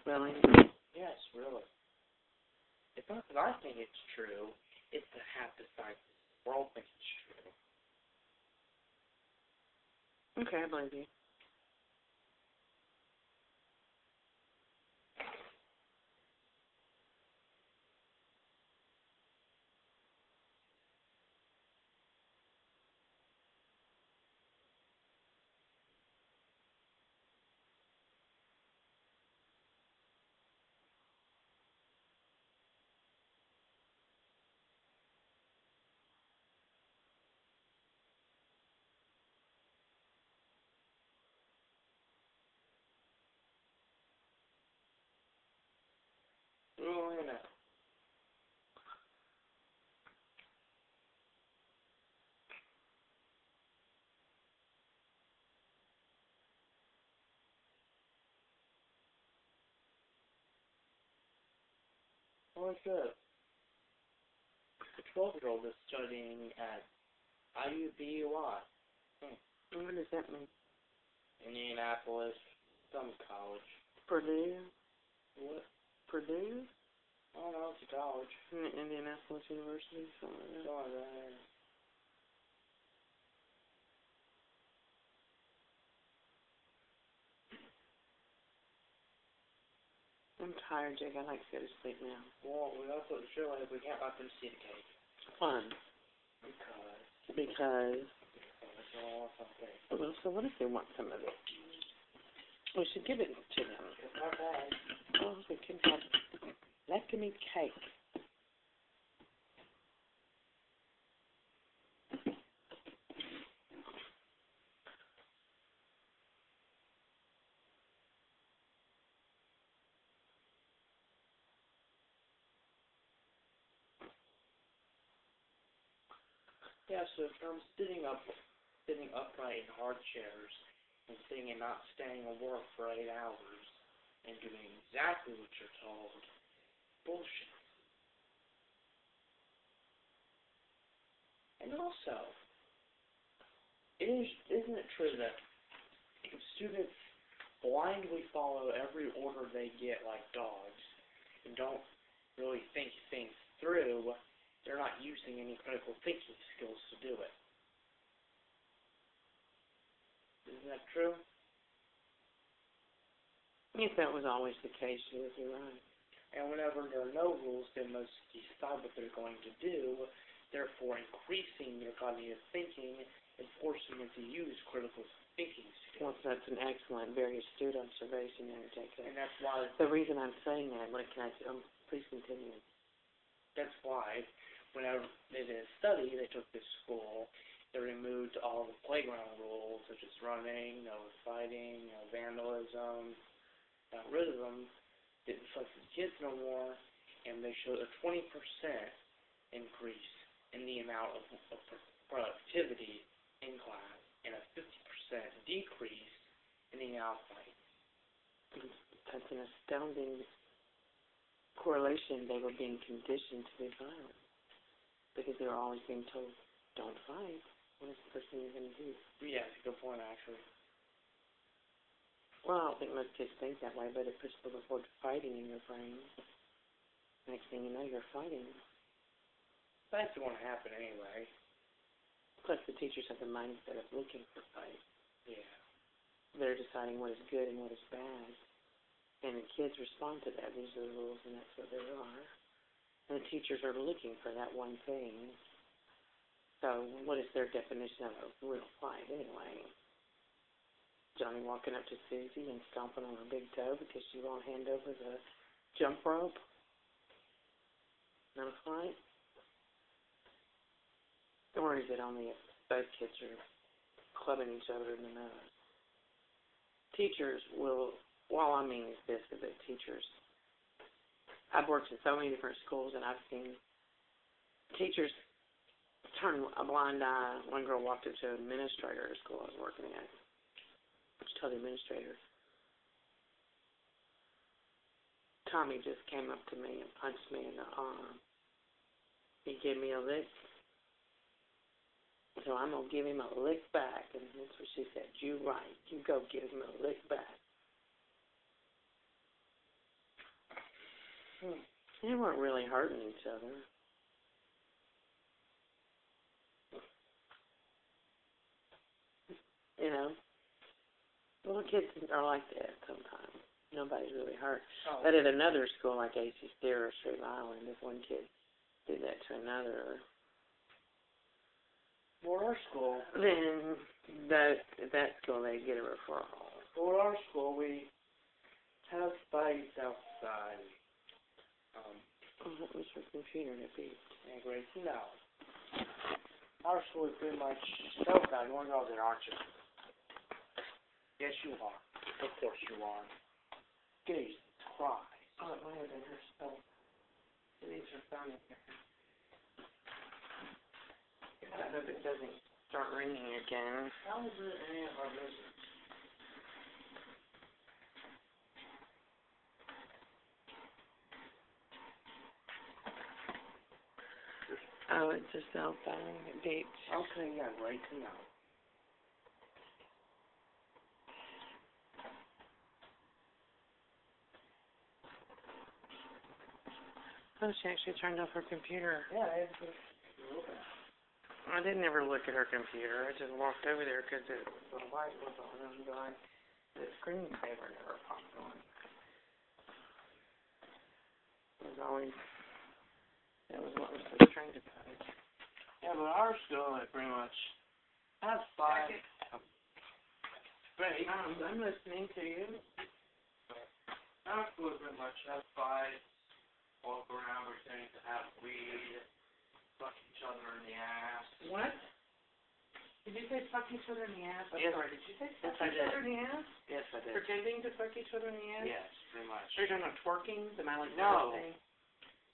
Really? Yes, really. It's not that I think it's true, it's that half the science world thinks it's true. Okay, I believe you. Oh, you know. What's up? The 12-year-old is studying at IUPUI. What does that mean? Indianapolis, some college. Purdue? What? Purdue? I don't know, it's a college. Indianapolis University? Something like that. Something like that. I'm tired, Jake. I'd like to go to sleep now. Well, we also show if we can't let them see the cake. Fun. Because. Well, so what if they want some of it? We should give it to them. It's not bad. Oh, we can have. Let them eat cake. Yeah, so from sitting upright in hard chairs, and sitting and not staying at work for 8 hours, and doing exactly what you're told, bullshit. And also, isn't it true that if students blindly follow every order they get like dogs, and don't really think things through, they're not using any critical thinking skills to do it? Isn't that true? If that was always the case, you're right. And whenever there are no rules, they must decide what they're going to do, therefore increasing their cognitive thinking and forcing them to use critical thinking skills. Well, that's an excellent, very astute observation there, Jacob. And that's why... The reason I'm saying that, please continue. That's why, whenever they did a study, they took this school, they removed all the playground rules, such as running, no fighting, no vandalism, got rid of them, didn't fuss with kids no more, and they showed a 20% increase in the amount of productivity in class, and a 50% decrease in the amount of fighting. That's an astounding correlation. They were being conditioned to be violent because they were always being told, don't fight. What is the first thing you're going to do? Yeah, it's a good point, actually. Well, I don't think most kids think that way, but it puts the word fighting in your brain. Next thing you know, you're fighting. That's going to happen anyway. Plus, the teachers have the mindset of looking for fight. Yeah. They're deciding what is good and what is bad. And the kids respond to that. These are the rules, and that's what they are. And the teachers are looking for that one thing. So what is their definition of a real fight anyway? Johnny walking up to Susie and stomping on her big toe because she won't hand over the jump rope? Not a fight? Or is it only if both kids are clubbing each other in the nose? Teachers will, well, I mean this, is that teachers, I've worked in so many different schools and I've seen teachers turn a blind eye. One girl walked up to an administrator at a school I was working at. She told the administrator, Tommy just came up to me and punched me in the arm. He gave me a lick, so I'm going to give him a lick back. And that's what she said. You're right. You go give him a lick back. They weren't really hurting each other. You know, little kids are like that sometimes. Nobody's really hurt. Oh. But at another school like AC Steer or Straight Island, if one kid did that to another, For our school, then that school they get a referral. for our school, we have fights outside. Oh, what was your computer to be? And Grayson, no. Our school is pretty much self-bound. You want to go there, aren't you? Yes, you are. Of course you are. Jesus Christ. Oh, it might have been her spell. These are found in here. I hope it doesn't start ringing again. How is it any of our business? Oh, it's a cell phone. It beeps. Okay, yeah, great to know. Oh, she actually turned off her computer. Yeah, it's I didn't ever look at her computer. I just walked over there because the light was on and going. The screensaver never popped on. It was always, that was what was so strange about it. Yeah, but our school, it pretty much has five. Great. I'm listening to you. Our school pretty much has five. Walk around pretending to have weed, fuck each other in the ass. What? Did you say fuck each other in the ass? I'm Yes. sorry, did you say Yes, fuck I each did. other in the ass? Yes, I did. Pretending to fuck each other in the ass? Yes, pretty much. Are you talking about twerking? The Miley No. Cyrus thing?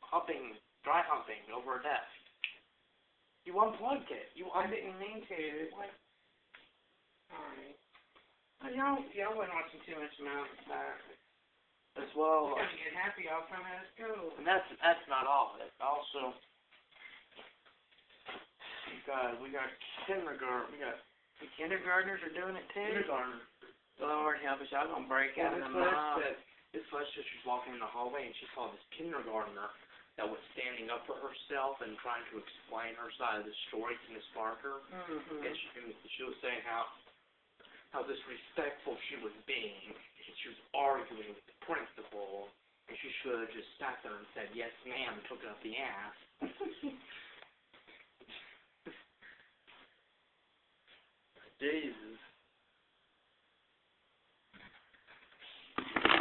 Humping, dry humping over a desk. You unplugged it. I didn't mean to. What? Alright. Well, y'all wasn't watching too much Mountain Star. As well. We're gonna get happy all the time at school. And that's not all of it. Also, we got kindergarten. We got The kindergartners are doing it too? kindergarten. Lord help us, y'all gonna break out in the This mouth. first sister's walking in the hallway and she saw this kindergartner that was standing up for herself and trying to explain her side of the story to Miss Barker. Mm-hmm. And she was saying how disrespectful she was being. She was arguing with the principal, and she should have just sat there and said, "Yes, ma'am," and took it up the ass. Jesus.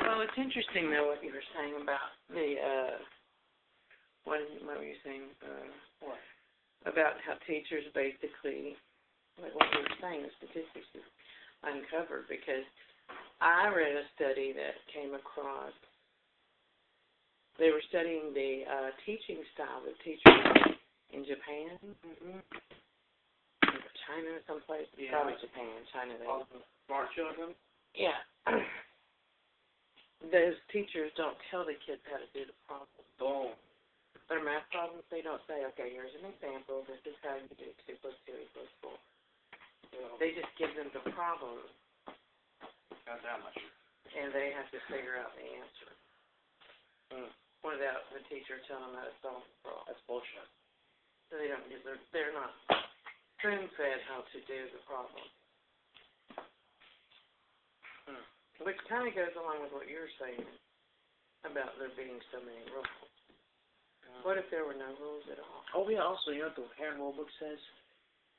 Well, it's interesting though what you were saying about the what were you saying? What? About how teachers basically, what you were saying, the statistics you uncovered, because I read a study that came across, they were studying the teaching style of teachers in Japan, China, someplace, Yeah. probably Japan, China. All the smart children? Yeah. Those teachers don't tell the kids how to do the problem. Boom. Their math problems, they don't say, okay, here's an example, this is how you do 2 plus 2 equals 4. They just give them the problem, Got that much. and they have to figure out the answer without the teacher telling them how to solve the problem. That's bullshit. So they don't get they're not spoon-fed how to do the problem. Which kind of goes along with what you're saying about there being so many rules. What if there were no rules at all? Oh, yeah, also, you know what the parent rule book says?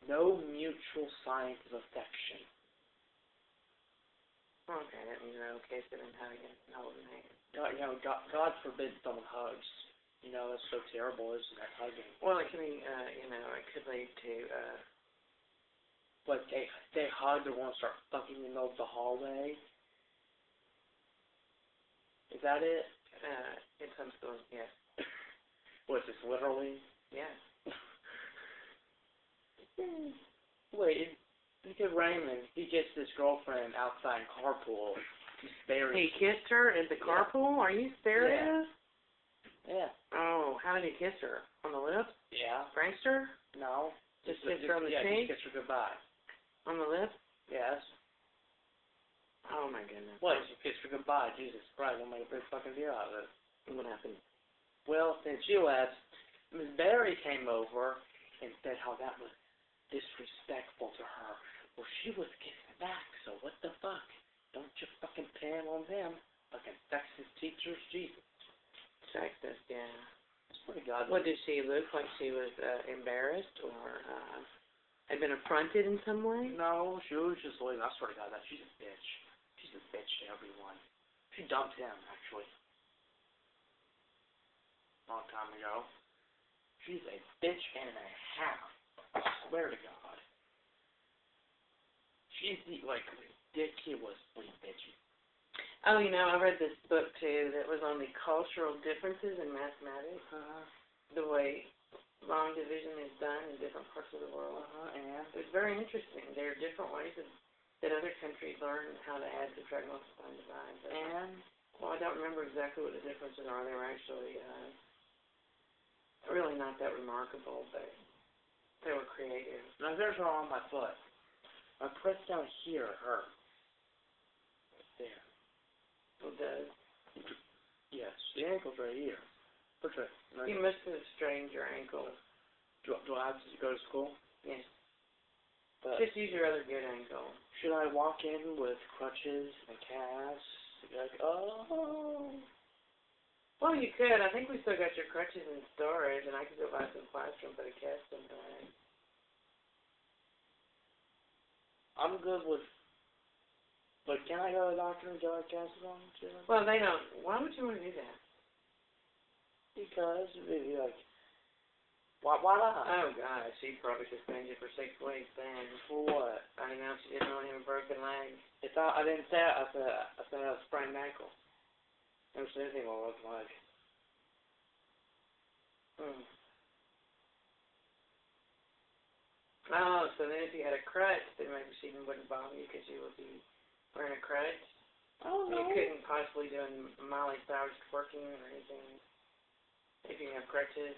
No mutual signs of affection. Okay, that means no kissing and hugging and holding hands. God forbid someone hugs. You know, that's so terrible, isn't it, hugging? Well, it can be, it could lead to, But they hug, they want to start fucking in the middle of the hallway. Is that it? in some schools, yes. What is this, literally? Yeah. Wait, look at Raymond. He gets his girlfriend outside in carpool. He's very... He kissed her at the carpool? Are you serious? Yeah. Oh, how did he kiss her? On the lips? Yeah. Prankster? No. Just kiss her on the yeah, cheek? just kiss her goodbye. On the lips? Yes. Oh my goodness. What? You kiss her goodbye. Jesus Christ, don't make a big fucking deal out of it. What happened? Well, since she left, Miss Barry came over and said how that was disrespectful to her. Well, she was giving back, so what the fuck? Don't you fucking pan on them. Fucking sexist teachers, Jesus. Sexist, yeah. It's pretty godly. What, did she look like she was embarrassed or had been affronted in some way? No, she was just like, I swear to God, that she's a bitch. She's a bitch to everyone. She dumped him, actually. Long time ago. She's a bitch and a half. I swear to God. She's like ridiculously bitchy. Oh, you know, I read this book too that was on the cultural differences in mathematics. The way long division is done in different parts of the world. And It was very interesting. There are different ways that other countries learn how to add, subtract, multiply, and divide. But, well, I don't remember exactly what the differences are. They were actually really not that remarkable, but they were creative. now there's one on my foot. My press down here hurt. There. It does. Yes, the ankle's right here. What's right? You must have strained your ankle. Do I have to go to school? Yes. But Just use your other good ankle. should I walk in with crutches and casts? Like, oh. Well, you could. I think we still got your crutches in storage, and I could go buy some plaster and put a cast in there. I'm good with. But can I go to the doctor and get a cast on too? Well, they don't. Why would you want to do that? Because it'd be like, why not? Oh, God, she probably suspended you for 6 weeks then. For what? I know she didn't want him a broken leg. It's not, I didn't say it. I said I was sprained ankle. Never said anything about broken leg. Oh, so then if you had a crutch, then maybe she wouldn't bother you because you would be wearing a crutch. Oh, no. You couldn't possibly do Miley Cyrus twerking or anything if you have crutches.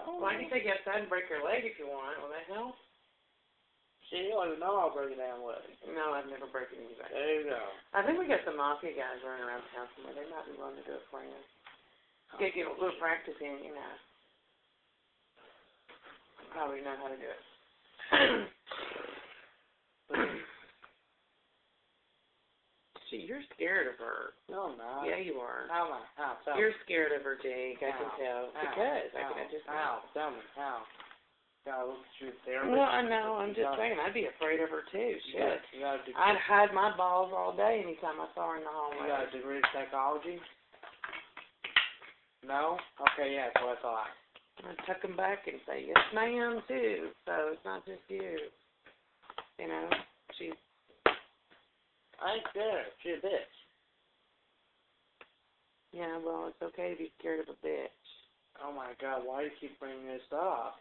Oh, Well, I can take you outside and break your leg if you want. Will that help? See, you don't even know I'll break a damn leg. No, I've never broken anything. There you go. I think we got some mafia guys running around town somewhere. They might be willing to do it for you. Get a little practice in, you know. Probably know how to do it. See, you're scared of her. No, I'm not. Yeah, you are. How am I? How? Tell You're me. scared of her, Jake. I can tell. Because I just know. How? Tell me. How? Gotta look at you therapist. Well, I know. I'm just saying. I'd be afraid of her too. Shit. You got a degree. I'd hide my balls all day anytime I saw her in the You hallway. got a degree in psychology? No? Okay, yeah, that's what I thought. I'd tuck them back and say, yes, ma'am, too. So it's not just you. You know, she's... I ain't scared. She's a bitch. Yeah, well, it's okay to be scared of a bitch. Oh my God, why do you keep bringing this up?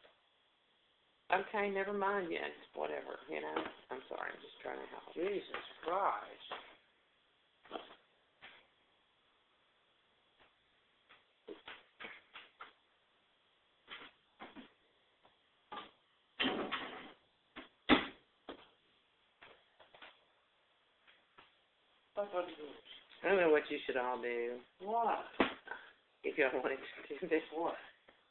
Okay, never mind yet. Whatever, you know. I'm sorry. I'm just trying to help. Jesus Christ. I don't know what you should all do. What? If y'all wanted to do this. What?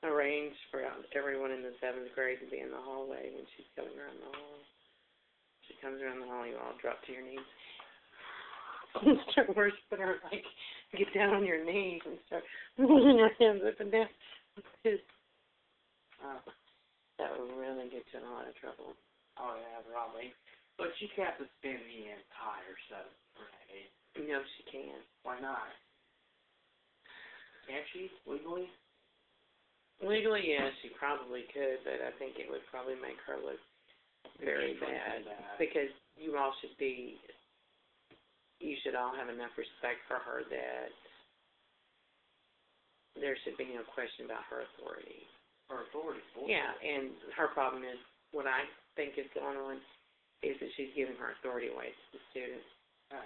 Arrange for everyone in the 7th grade to be in the hallway when she's coming around the hall. She comes around the hall, you all drop to your knees. Start worshiping her, like, get down on your knees and start moving your hands up and down. That would really get you in a lot of trouble. Oh yeah, probably. But she can't suspend the entire 7th grade. No, she can't. Why not? Can't she, legally? Legally, yes, she probably could, but I think it would probably make her look very bad. Because you all should be, you should all have enough respect for her that there should be no question about her authority. Her authority? Yeah, and her problem is, what I think is going on, is that she's giving her authority away to the students. Oh.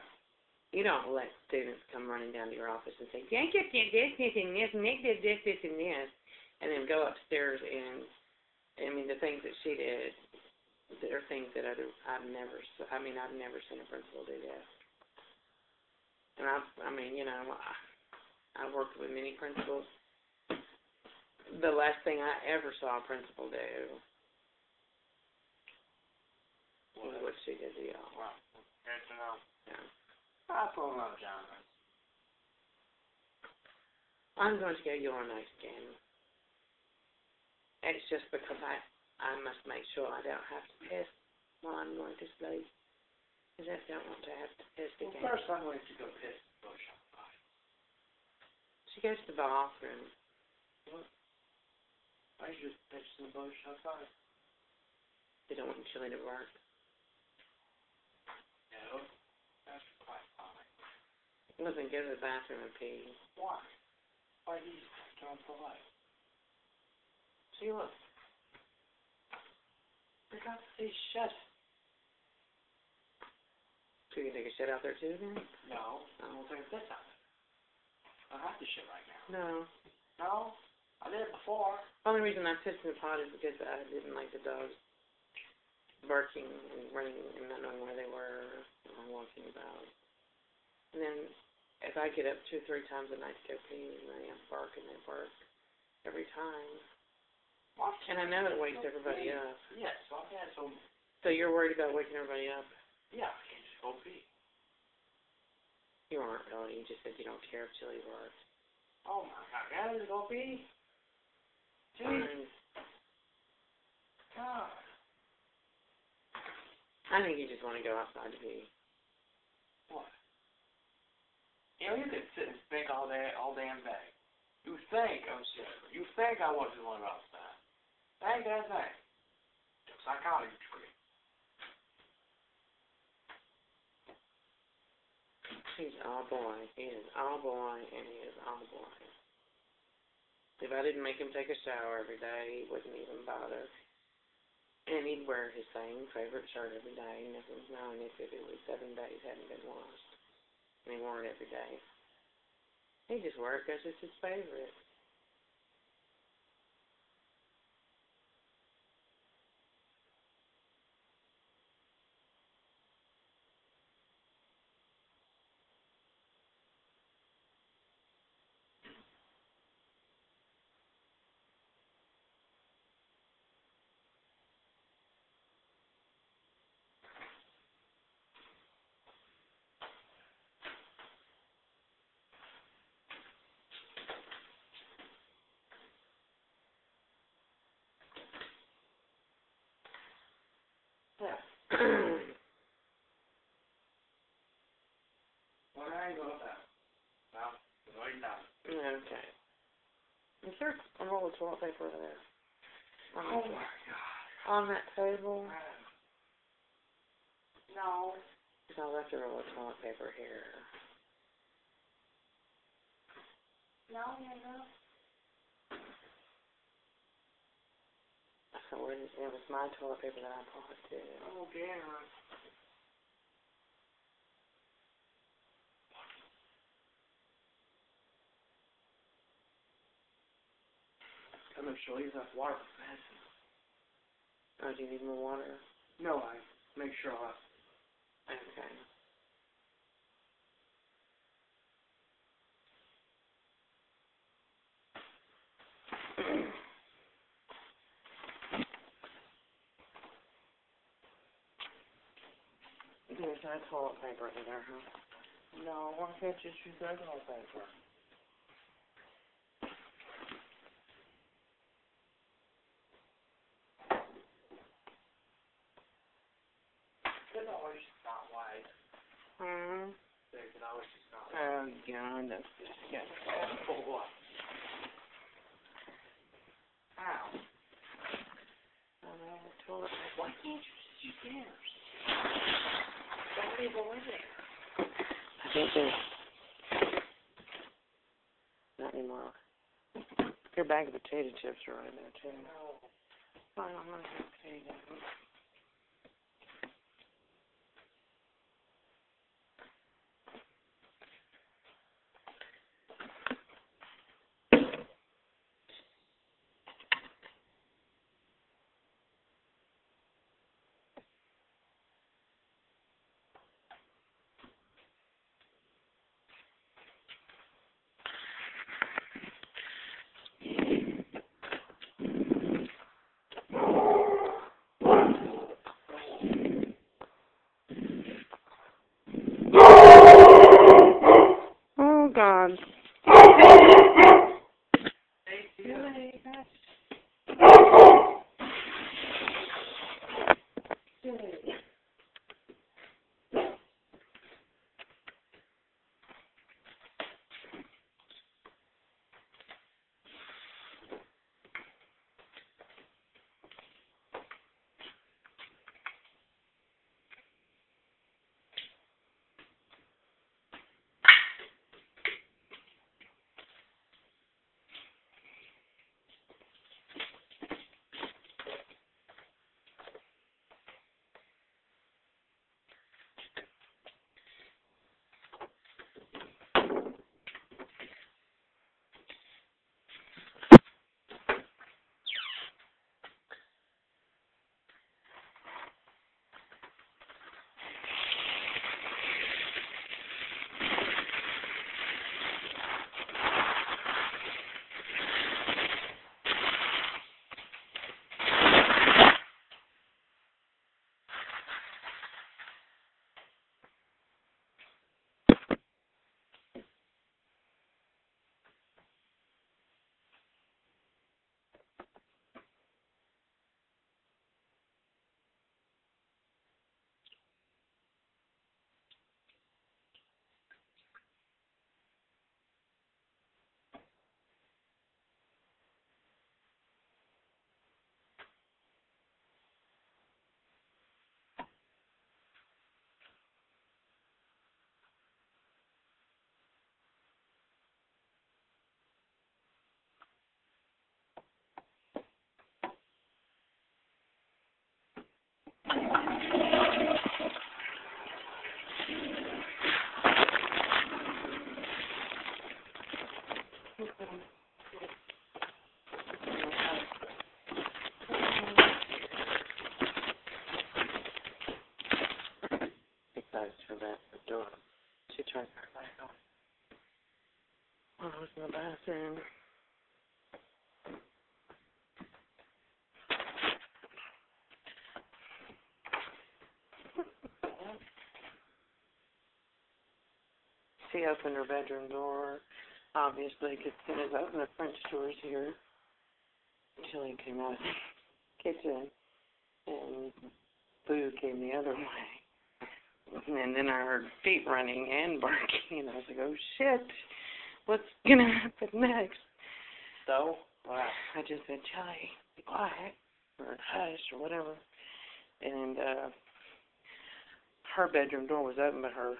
You don't let students come running down to your office and say, Jake did this, and this, Nick did this, and this. And then go upstairs and, I mean, the things that she did, there are things that I've never seen a principal do that. And I've worked with many principals, the last thing I ever saw a principal do was what she did to y'all. Well, good to know. Yeah. I don't know, John. I'm going to go your next game. It's just because I must make sure I don't have to piss while I'm going to sleep. Because I don't want to have to piss again. Well, first I'm going to go piss the bush outside. She goes to the bathroom. What? I just piss in the bush outside. They don't want Chili to work. No, that's quite fine. Listen, go to the bathroom and pee. Why? Why do you don't polite? See, look. For God's sake, shut. So you can take a shit out there too, then? No, I won't take a piss out. I have to shit right now. No. No, I did it before. The only reason I pissed in the pot is because I didn't like the dogs barking and running and not knowing where they were and walking about. And then if I get up 2 or 3 times a night to go pee and they bark and they bark every time. What? And I know it wakes everybody up. Yes, well, yeah, so, So you're worried about waking everybody up? yeah, I can just go pee. You aren't really. You just said you don't care if Chili works. Oh my God, can I just go pee? Gee, Fine. God. I think you just want to go outside to pee. What? You know, you could sit and think all damn day. You think I'm sick. You think I wasn't going outside. Think that thing. Psychotic tree. He's all boy. He is all boy, and he is all boy. If I didn't make him take a shower every day, he wouldn't even bother. And he'd wear his same favorite shirt every day, never knowing if it was 7 days hadn't been washed. And he wore it every day. He just wore it because it's his favorite. Yeah. Well, I ain't going that. Well, right now. Okay. Is there a roll of toilet paper over there? Oh my God. On that table? No. I left a roll of toilet paper here. No, no. So it was my toilet paper that I bought too. Oh, damn. I'm not sure he's enough water for medicine. Oh, do you need more water? No, I make sure I Okay. There's no toilet paper in there, huh? No, why can't you use that toilet paper? They can always not white. They can always just not white. Oh, God, that's disgusting. For what? Ow. Oh, no, toilet paper. Why can't you just use theirs? Don't leave them in there. I think there's not anymore. Your bag of potato chips are right there, too. No. Fine, I'm going to have potatoes. Chili, gosh. Chili. Excited for that door. She turned her light on. When I was in the bathroom. She opened her bedroom door, obviously, because as soon as I opened the French doors here, Chili came out of the kitchen, and Boo came the other way. And then I heard feet running and barking, and I was like, oh, shit, what's going to happen next? So, wow. I just said, Chili, be quiet, or hush, or whatever. And her bedroom door was open, but her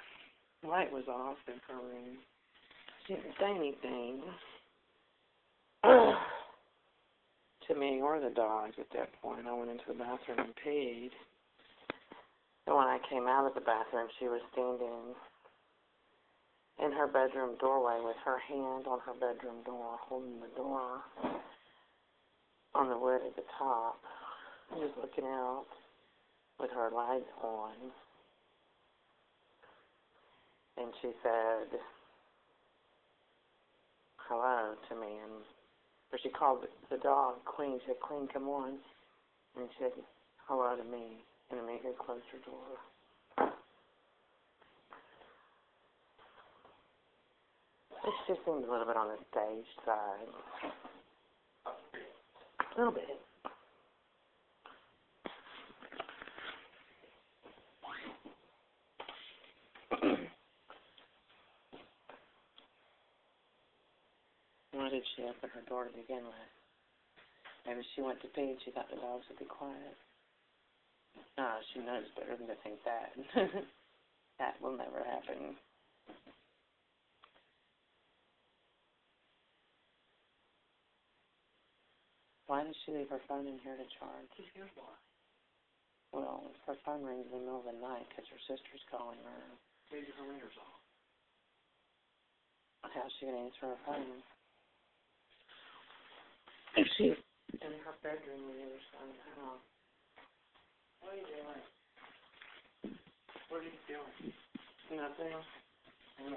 light was off in her room. She didn't say anything to me or the dogs at that point. I went into the bathroom and peed. And when I came out of the bathroom, she was standing in her bedroom doorway with her hand on her bedroom door, holding the door on the wood at the top, just looking out with her lights on. And she said hello to me, or she called the dog Queen. She said, Queen, come on. And she said hello to me, and then made her close her door. It just seemed a little bit on the stage side. A little bit. Why did she open her door to begin with? Maybe she went to pee and she thought the dogs would be quiet. No, she knows better than to think that. That will never happen. Why did she leave her phone in here to charge? Here's why. Well, her phone rings in the middle of the night because her sister's calling her. Maybe her ringer's off. How's she going to answer her phone? If she's in her bedroom on the other side of the house. What are you doing? What are you doing? Nothing. No.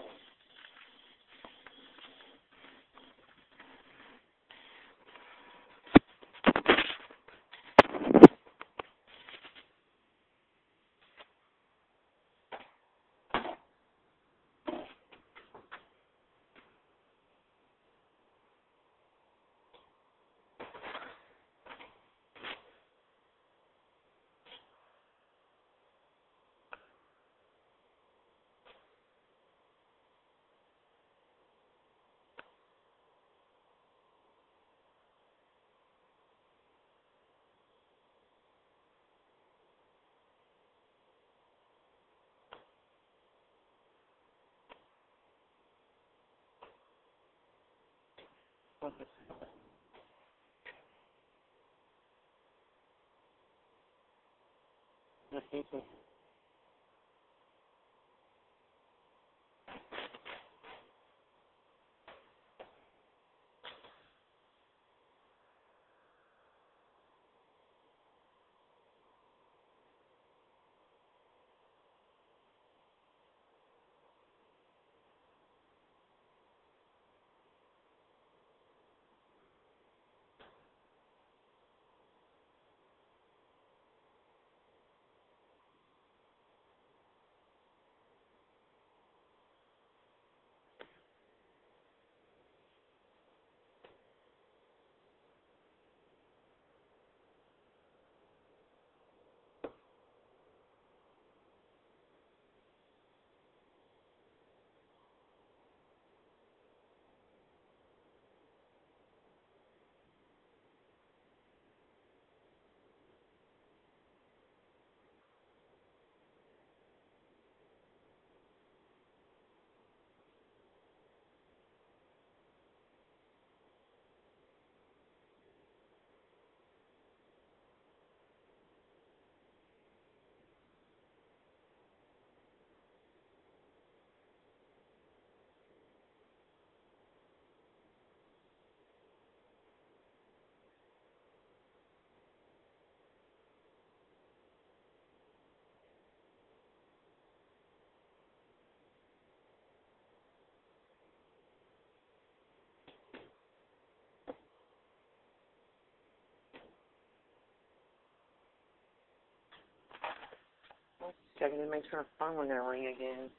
Checking to make sure her phone will never ring again.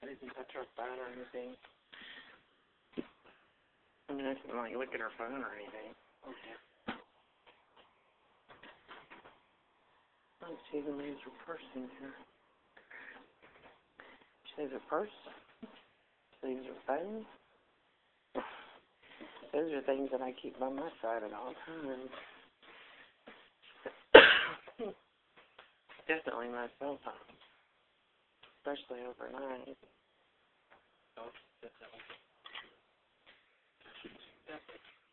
I didn't touch her phone or anything. I mean, I didn't like look at her phone or anything. Okay. She even leaves her purse in here. She leaves her purse. She leaves her phone. Those are things that I keep by my side at all times. Definitely my cell phone, especially overnight.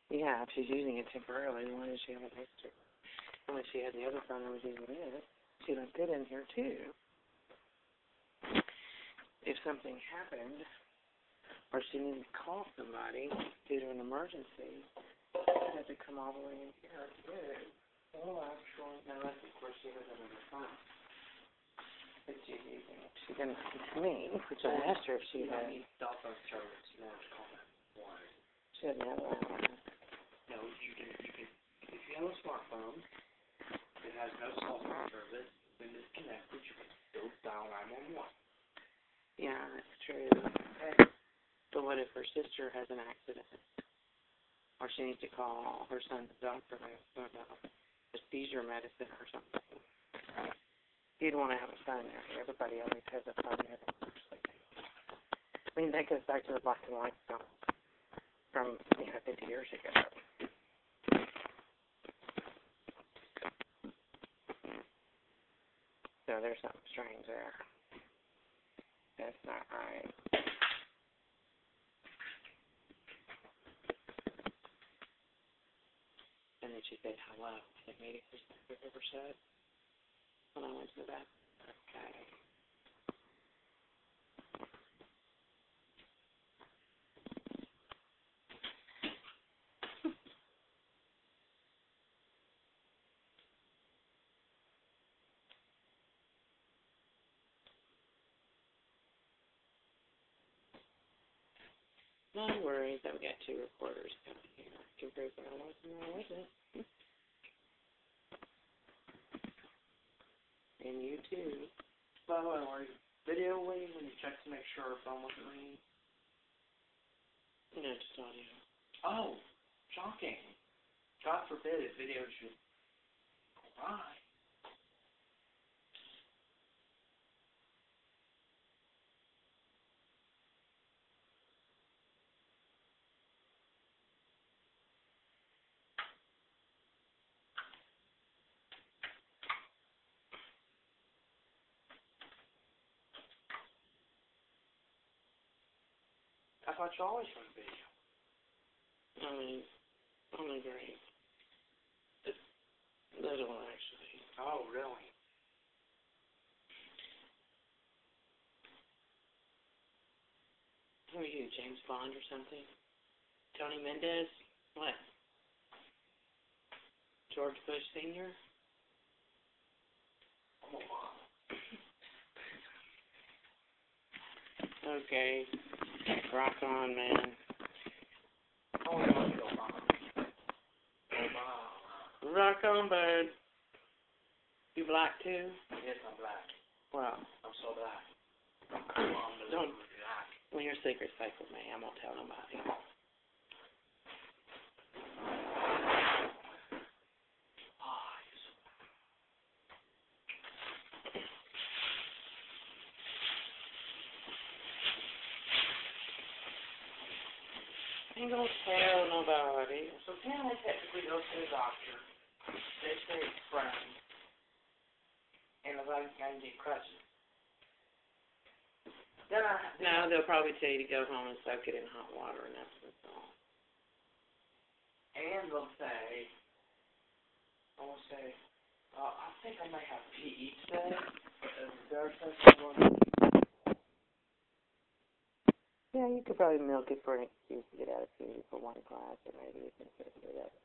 Yeah, if she's using it temporarily, why does she have it next to her? When she had the other phone and was using it, she left it in here too. If something happened, or she needed to call somebody due to an emergency, she'd have to come all the way in here to do it. Well, actually, no, that's of course she has another phone. But she's using it. She didn't to me, which I asked her if she had. Cell phone service. You want to call that one? She had another one. No, you can. If you have a smartphone, it has no cell phone service. When disconnected, you can still dial 911. Yeah, that's true. Okay. But what if her sister has an accident? Or she needs to call her son's doctor about a seizure medicine or something. You'd want to have a phone there. Everybody always has a phone there. I mean, that goes back to the black and white film from 50 years ago. So there's something strange there. That's not right. And then she said hello. I think maybe it's the first I've ever said when I went to the bathroom. Okay. No worries, I've got 2 recorders coming here. I can prove that I wasn't. And you too. By the way, are you videoing when you check to make sure her phone wasn't ringing? No, just audio. Oh, shocking. God forbid if video should cry. I thought you always run video. Only grade. Little, actually. Oh, really? Who are you, James Bond or something? Tony Mendez? What? George Bush Sr.? Okay. Rock on, man. Oh, no, Obama. Rock on, bud. You black too? Yes, I'm black. Wow. I'm so black. Don't. Black. Well, your secret's safe with me. I won't tell nobody. Ain't gonna tell nobody. So can I technically go to the doctor? They say it's friend. And if I can get crutches. Then No, they'll probably tell you to go home and soak it in hot water, and that's what's all. And they'll say, I think I might have PE today. Yeah, you could probably milk it for an excuse to get out of PE for one class, or maybe you can consider that.